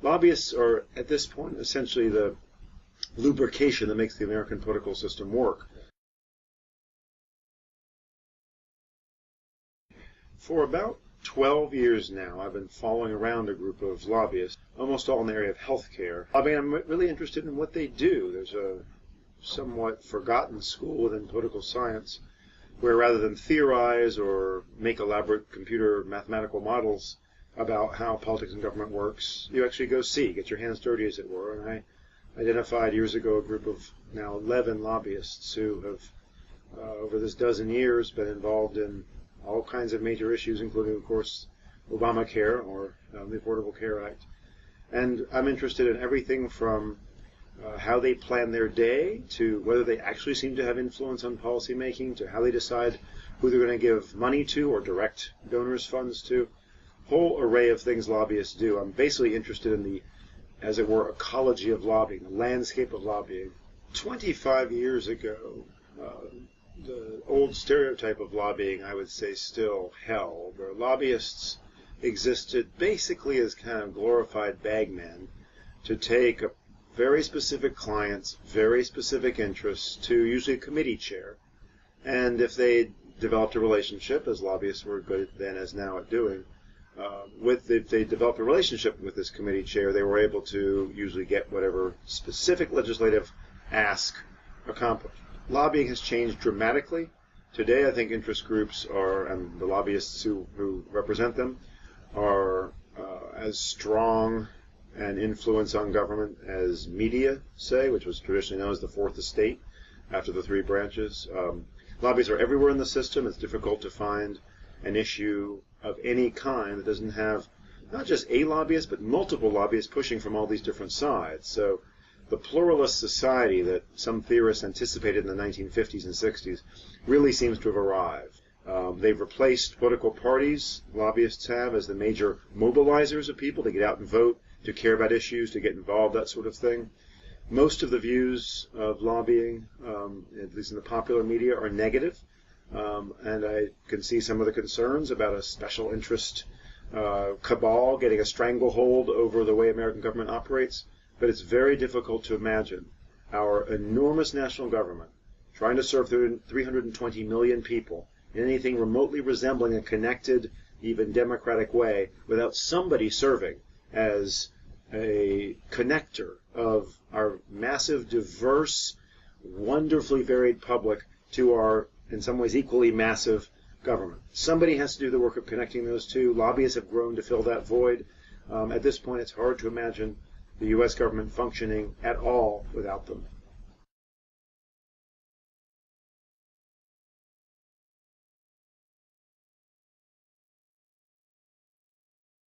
lobbyists are, at this point, essentially the lubrication that makes the American political system work. For about 12 years now, I've been following around a group of lobbyists, almost all in the area of healthcare. I mean, I'm really interested in what they do. There's a somewhat forgotten school within political science where rather than theorize or make elaborate computer mathematical models about how politics and government works, you actually go see, get your hands dirty, as it were. And I identified years ago a group of now 11 lobbyists who have, over this dozen years, been involved in all kinds of major issues, including, of course, Obamacare, or the Affordable Care Act. And I'm interested in everything from how they plan their day, to whether they actually seem to have influence on policy making, to how they decide who they're going to give money to or direct donors' funds to. Whole array of things lobbyists do. I'm basically interested in the, as it were, ecology of lobbying, the landscape of lobbying. 25 years ago, the old stereotype of lobbying, I would say, still held, where lobbyists existed basically as kind of glorified bagmen to take a very specific clients, very specific interests to usually a committee chair. And if they developed a relationship, as lobbyists were good then as now at doing, if they developed a relationship with this committee chair, they were able to usually get whatever specific legislative ask accomplished. Lobbying has changed dramatically. Today, I think interest groups are, and the lobbyists who represent them, are as strong an influence on government as media, say, which was traditionally known as the fourth estate after the three branches. Lobbyists are everywhere in the system. It's difficult to find an issue of any kind that doesn't have not just a lobbyist, but multiple lobbyists pushing from all these different sides. So the pluralist society that some theorists anticipated in the 1950s and 60s really seems to have arrived. They've replaced political parties, lobbyists have, as the major mobilizers of people to get out and vote, to care about issues, to get involved, that sort of thing. Most of the views of lobbying, at least in the popular media, are negative. And I can see some of the concerns about a special interest cabal getting a stranglehold over the way American government operates. But it's very difficult to imagine our enormous national government trying to serve 320 million people in anything remotely resembling a connected, even democratic way without somebody serving as a connector of our massive, diverse, wonderfully varied public to our, in some ways, equally massive government. Somebody has to do the work of connecting those two. Lobbyists have grown to fill that void. At this point, it's hard to imagine the U.S. government functioning at all without them.